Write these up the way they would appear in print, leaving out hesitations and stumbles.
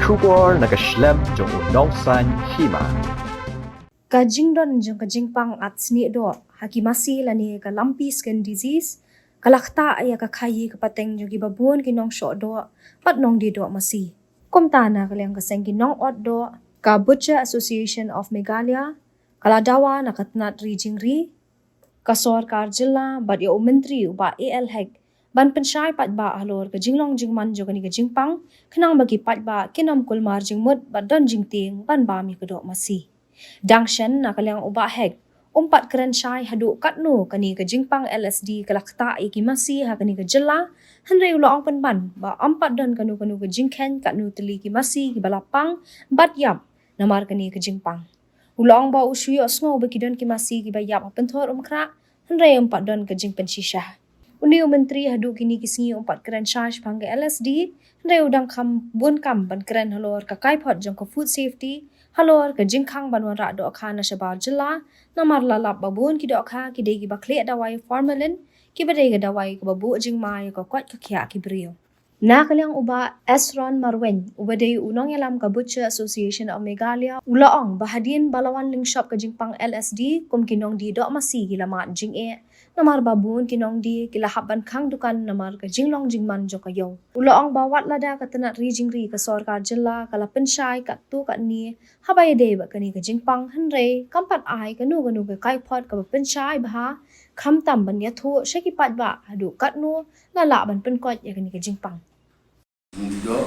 Shubor nakaslem jong unongsan hima. Kajing don jong kajing pang at sni do hakimasi lani ka lumpy skin disease kalakta aya ka khayi ka pateng jogi babun kinong sho do pat nong di do masi komtana kalyang ka seng kinong ot do ka Butcher Association of Meghalaya kaladawa nakatnat rijingri kasor karjilla bad ya menteri uba AL hek ban pensyai pat ba halor ka jinglong jingman jogani ka jingpang kenang bagi pat ba kinam kulmar jingmut bad don jingting ban ba mi kedok masi Dangshan na kalyang uba hek umpat keren syai hadu katno kani ka jingpang LSD kalakta iki masi ha kani ka jela hanre ulo ang penban ba ampat don kanu ka jingken katno teli ki masi ki balapang bat yap namar kani ka jingpang ulo ang ba usuyo sngo ba kidon ki masi ki bayap penthor umkra hanre umpat don ka jingpen shisha Uni menteri hadu kini kisingi umpat keren syai pangge LSD hanre udang kam bun kam ban keren halor ka kaipot jong ka food safety halor ka jingkhang banwan ra do kha na shabar jilla namar lalap babun ki do kha ki degi bakle dawai formalin ki badega dawai ka babu jingmai ka kwat ka khya ki brio na kalyang uba Esron Marwen ubadei unong yalam ka Butcher Association of Meghalaya ulaong bahadin balawan ling shop ka jingpang LSD kum kinong di do masi gilamat jing e namar babun kinong di kilahaban khang dukan namar ka jinglong jingman jo kayo ulaong bawat lada ka tanat rijingri ka sorkar jilla kala pensyai ka tu ka ni habay de ba kani ka jingpang hanre kampat ai kanu ka kaipot ka pensyai bah kham tam ban ya thu sheki pat ba hadu katnu lala ban penkot ya kani ka jingpang Juga,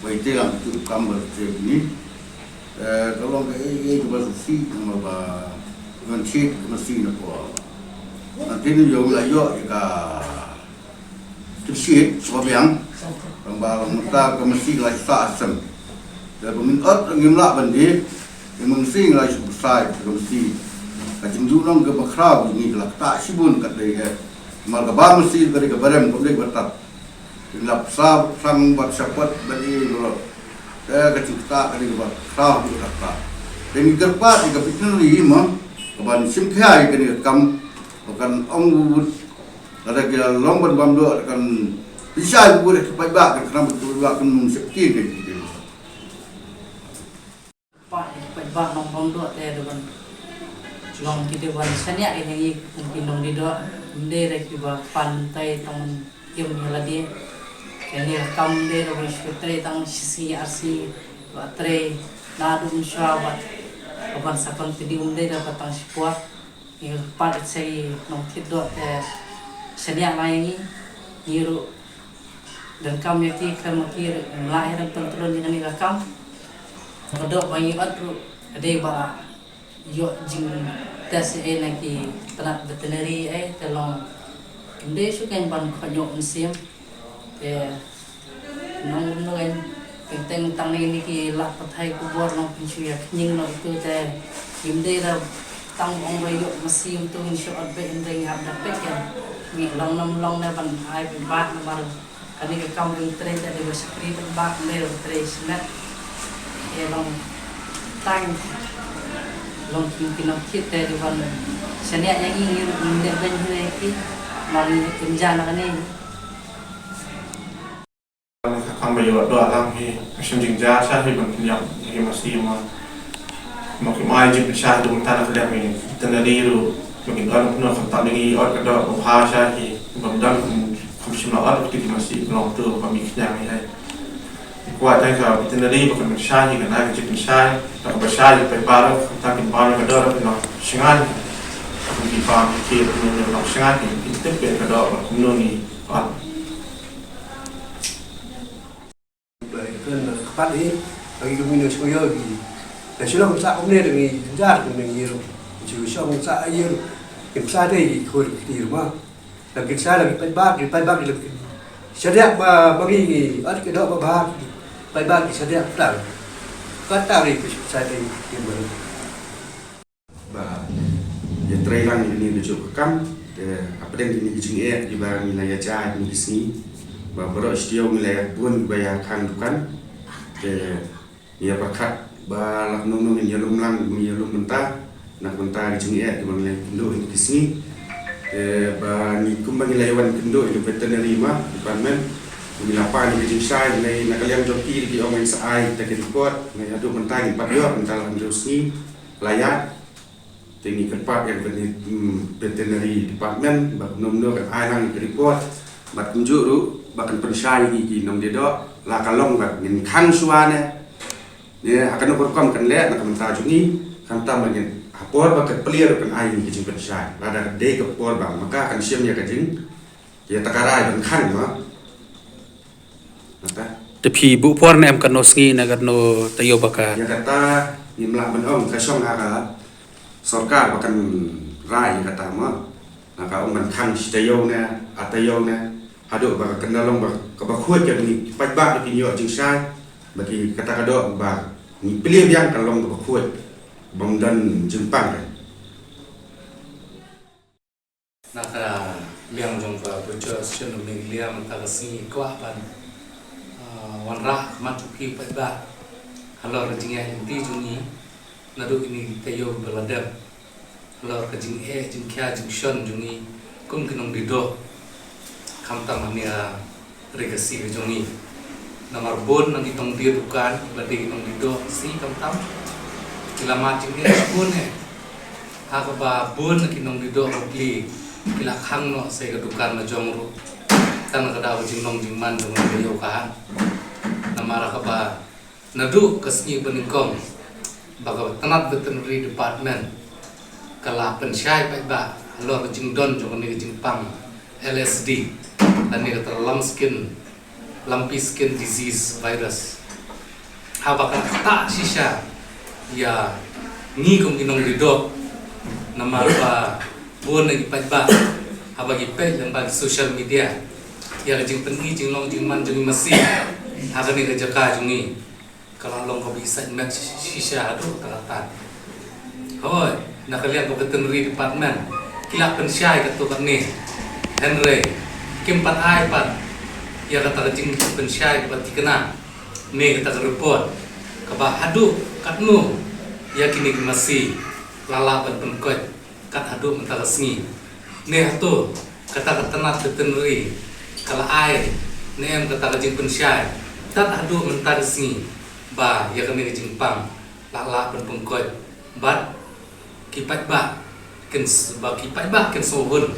baik dalam tu kamar ni, kalau ke bersusi nama mencit mesin apa, nanti ni jauh layu jika tersit sebab yang barang mentah ke mesin lagi asam, dan peminat ngimla bandi, mesin lagi besar ke mesin, kacim dulang ke bakrab ni kelak tak sibun kat dia, malah bar mesin ke barang boleh bertat. Lap sab sang bat sapat bagi lo kecil tak kali bat sah tu tak dan gerpat jika pitun lima kaban simkhai kini kam bukan ong ada kira lomban bamdo akan bisa boleh kepai bak kerana betul bak kan safety ke gitu pak kepai bak nong bamdo teh depan long kita wan sanya ini mungkin nong di do mende rek di pantai tong kim lagi Kini kam de ro shutri tang sisi arsi batre nadu musyabat kapan sakon tidi umde da patang sipua ni pat sei nong tidot sedia laingi niru dan kam yaki kam makir lahir pentron dengan ni kam kodok bangi batru ade ba yo jing tes lagi tanat veterinary telong umde sukan ban khanyok musim nong nong teng tang ini ki lah pathai kubur nong pinsuya knying nong itu teh imde da tang ong bayu masih untuk insya Allah imde ngap dapat kan mi long na ban ai ba na bar kani ke kam yung tren da de sakri ba le tre smet long tang long kinong kit teh di ban senia yang ingin imde ben hene ki mari kinjana kani Kami juga doa dalam hi mesin jasa hi bantu yang masih makin majib syah tu mentara kedai ini teneriru mungkin orang pun akan tak lagi orang kedai bahasa hi bantuan kami semua orang kita masih belum tu kami kenyang ni kuat kan teneri bukan syah hi kan ada jadi syah tak bahasa hi baru tak baru kedai orang sengat kami faham kira orang sengat itu kedai orang ni Kepat ini bagi kami nak sekolah lagi. Dan sudah masa kami dengan jar kami ngiru. Jadi sudah masa ayer, masa ini kau di rumah. Dan kita lagi pagi lagi. Setiap bagi ada kedua bah, pagi setiap pelan. Kata ni saya ini baru. bah ya trailang ini lucu kam apa yang ini kecil di barang wilayah Jawa di sini bahwa istiaw wilayah pun bayar kan dukan ya pakat balak nunung yang yalum lang yalum mentah nak mentah di sini di wilayah Indo di sini ba ni kumbang wilayah Indo di veterinary department Lapan di Kejing Sai, nak kalian joki di orang yang seai, tak report, ada mentang 4 yor, mentang Andrusni, layak, tinggi kepat yang veterinary department, benar-benar kan ailang report, bat kunjuk tu, bahkan pensai di nong dia lah kalong bat ngin kan suane, dia akan berkom kan lihat nak mentang juni, kan tam ngin apor bahkan pelir kan ai ni Kejing pensai, ada day kepor bang, maka akan siam dia Kejing, dia takarai dan kan mah. Tapi bu puar na em kan no sngi na kan no tayo baka. Ya kata ni melak benom kasong aga sorkar bahkan rai kata mah. Naka om kan tayo na atayo na hado ba kendalong ba kabakhut yang ni pajba di yo jing sai bagi kata kado ba ni pilih yang kalong kabakhut bangdan jempang. Naka liang jong ba bocor chen ning liam ta sngi kwa ban wanra matuki pada halor kejingnya inti jungi nadu ini tayo beladap halor kejing jing kya jing shon jungi kum kinong dido kamtam mania regasi jungi namar bon nang itong dia dukan berarti kinong dido si kamtam kilama jing bon hakaba bon kinong dido bli kila khang no se dukan na jongru tan kada jing nong jing man dong yo kan namara kaba nadu kasni peningkong baga tanat veterinary department kala pensyai ba halor jing don jong ni jing pang LSD dan ni kata lumpy skin disease virus habaka ta shisha ya ni kong kinong dido namara ba buon lagi ba habagi pe yang bagi social media ya jing pengi jing long jing man jing masih akan ni kerja jungi kalau long kau bisa nak shisha adu terata hoi nak kalian kau veterinary department kila pensyai katu kan ni Henry kimpat ai pat ya kata jing pensyai pat kena ni kata report kaba adu katnu ya kini masih lala ban penkot kat adu mentara sengi ni tu kata tanat veterinary kalau ai ni em kata jing pensyai tat adu mentar singi ba ya kami ke Jepang lala ben pengkot bat kipat ba ken ba kipat ba ken sohun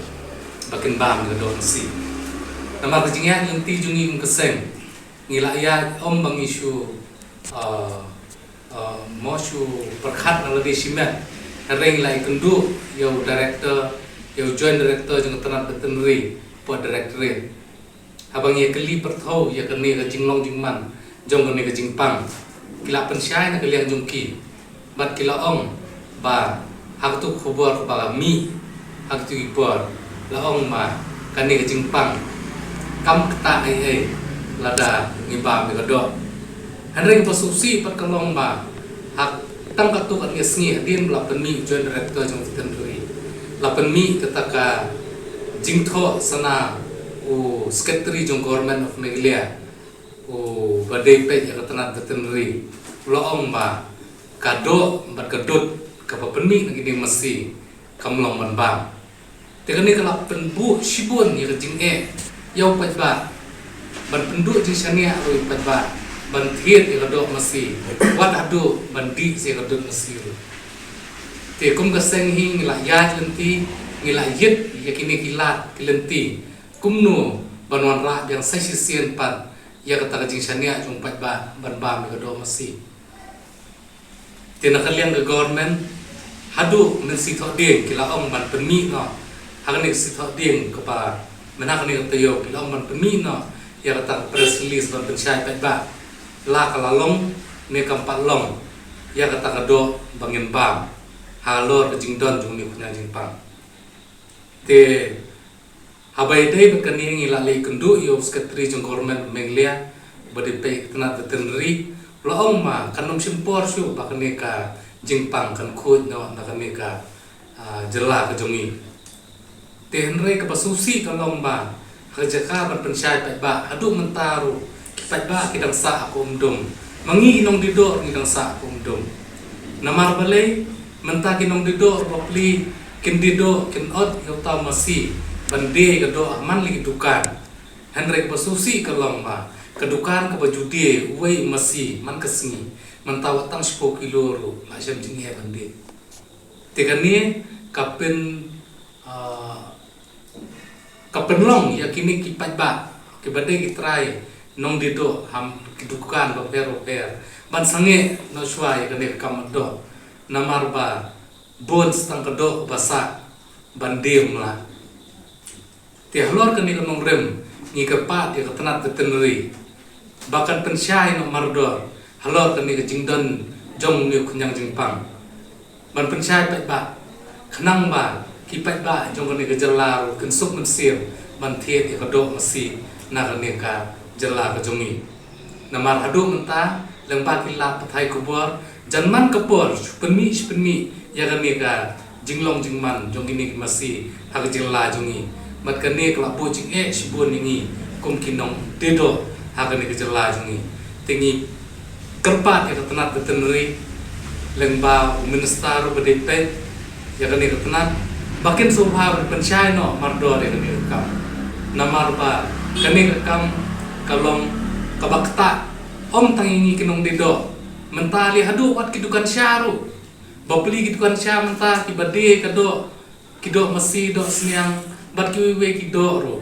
ba ken ba me do si nama kejingnya inti jungi keseng ngila ya om bang isu mosu perkhat na lagi simet reng lai kendu yo director yo joint director jeng tanat veterinary po directorate abang ye keli perthau ye kene ke jinglong jingman jong kene ke jingpang kila pensyai na kalian jongki bat kila ong ba hak tu khobor ba mi hak tu ipor la ong ma kene ke jingpang kam kata ai lada ngiba me do hanreng pasusi pat kalong ba hak tang katu kan ngesngi din la penmi joint director jong tenri la penmi ketaka jingtho sana secretary jong government of Meghalaya badai pe ya tanat veterinary loong ba kado bat kadut ka penmi ngi ding mesti kamlong ban bang tekani kala penbu sibun ya jing yau pat ba ban pendu jing sania oi pat ba ban thiet ya do mesti wat adu ban di se kadut mesti te kum ka seng hi ngila ya lenti ngila yit ya kini kilat kilenti kumnu banwan ra yang sai sien pan ya kata jing sania jung pat ba ban ba me do mesti tina kalian ke government hadu men si tho ding kila ong ban penmi no hagani si tho ding ke pa menak ni tayo kila ong ban penmi no ya kata press release ban pensyai pat ba la kala long ne kampat long ya kata kado bangin bam halor ke jing don jung ni punya jing pam te habai dai bekani ngila lei kendu yo secretary jong government Meghalaya bade pe tanat veterinary lo ong ma kanom simpor su bakane ka jingpang kan khut no nakane ka jela ka jongi te henre ka pasusi kalong ba hajaka ban pensyai pa ba adu mentaru pa ba kidang sa ako umdum mangi nong dido ngidang sa ako umdum namar balay menta kinong dido ropli kin dido kin od yo ta masi bande ka do man li dukan Henry basusi kalong ba kedukan ke bajudi wei masih man kesni man tawat tang 10 kilo ru la syam jingi bandi tegani kapen kapenlong yakini kipat ba ke badai kitrai nong dido ham kedukan ba per ban sange no swai kane kam do namar ba bon stang kedo basa bandim la ti halor kani nong rem ni kepat ya ketenat tetenri bahkan pensyai no mardor halor kani ke jingdon jong ni kunyang jingpang ban pensyai pat ba khnang ba kipat ba jong kani ke jelar kensuk mensil ban thiet ya kedo masi na kani ka jelar ke jongi namar hadu menta leng ba kilap pathai kubor janman kapor penmi ya kani ka jinglong jingman jong kini masi hak jela jongi mat kani kelabu jing sibun ini kum kinong dedo hakani kejela jungi tingi kerpat ya ketenat betenri lengba minister bedepet ya kani ketenat bakin subha pensyai no mardor ya kani kam namar ba kani kam kalong kabakta om tangingi kinong dedo mentali hadu wat kidukan syaru bapli kidukan syar mentah kibade kado kido masi do seniang bat kiwe kido ro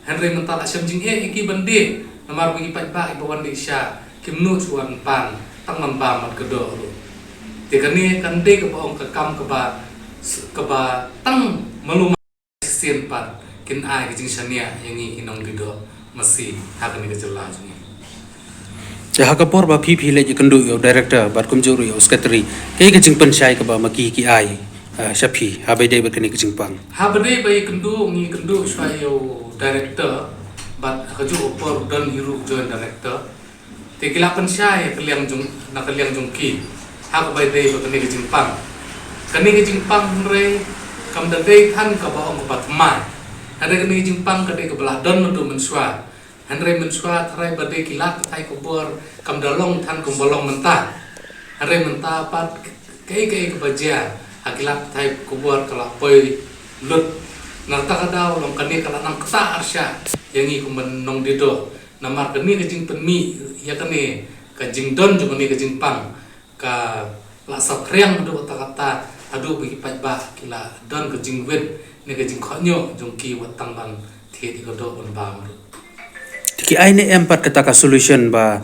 Henry mental asyam jing iki bandi namar bagi pat ba ibawan di sya kimnu chuan pan tang man ba mat kedo ro tikani kande ke baong ke kam ke ba tang malum sien pat kin ai ke jing syania yang inong gido masih hakani ke jelas ni ja hakapor ba phi le jikandu yo director bat kumjuru yo secretary ke jing pensyai ke ba maki ki ai Syafi, habai day berkini ke Jingpang. Habai bayi kendu ngi kendu sayo director, bat kaju opor dan hiru join director. Tekilapan saya kaliang jung nak kaliang jungki. Habai day berkini ke Jingpang. Kani ke Jingpang re kam dadai than ka baong ke Batmai. Hari kani ke Jingpang kadai ke belah don mendu mensua. Hari mensua tharai badai kilat thai kubor kam dalong than kum bolong mentah. Hari mentah pat kai ke baja. Akilat thai kubur kala poi lut narta kadau long kani kala nang kta arsya yangi kumen nong dido namar kani ke jing penmi ya kani ka jing don jo kani ke jing pang ka la sakreng do kata adu bagi pat ba kila don ke jing wet ni ke jing khonyo jong ki watang ban thi di ko do on ba mu Tiki ai ne empat kata ka solution ba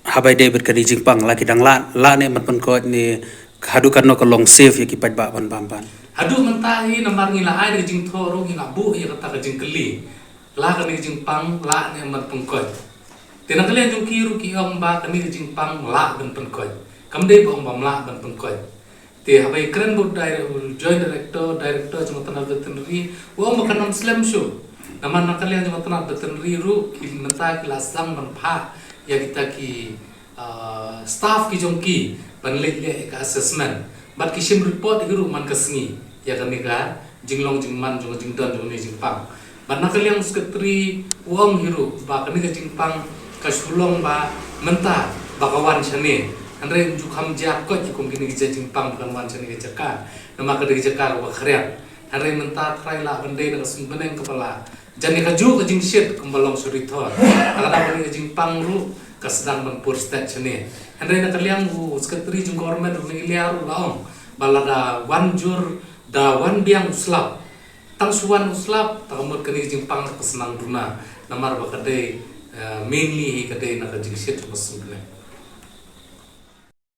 habai day berkini Jingpang laki dang la ne mat pen ko ni hadu karno kalong safe ya kipat ba ban ban hadu mentahi namar ngila ai de jing thoro ngila bu ya kata ka jing keli la ka ni jing pang la ne mat pengkot tena kalian jung kiru ki ong ba ka ni jing pang la ban pengkot kam de bong bam la ban pengkot te habai kren bu joint director jung tanah veterinary wo makan slam show namar na kalian jung tanah veterinary ru ki menta kelas sang ban pha ya kita ki staff ki jong ki panlit le ka assessment bat kisim report iru man kasngi ya kan ka jinglong jingman jong jingdon jong ni jingpang bat na kaliang secretary wong hiru ba kan ka jingpang ka sulong ba menta bakawan chane andre ju kham ja ko ji kum kini ja jingpang bukan wan chane ka jaka nama ka de jaka ba khriat andre menta thrai la bande na sun beneng kepala jani ka ju ka jing shit kumbalong surithor ala da ka jingpang ru kasedang menpur stat chane Henry na kaliang secretary jung government umi liaru laong balada wanjur da wan biang uslap tang suwan uslap takamut kani Jingpang kesenang duna namar bakade mainly kadai na kajing shit masudne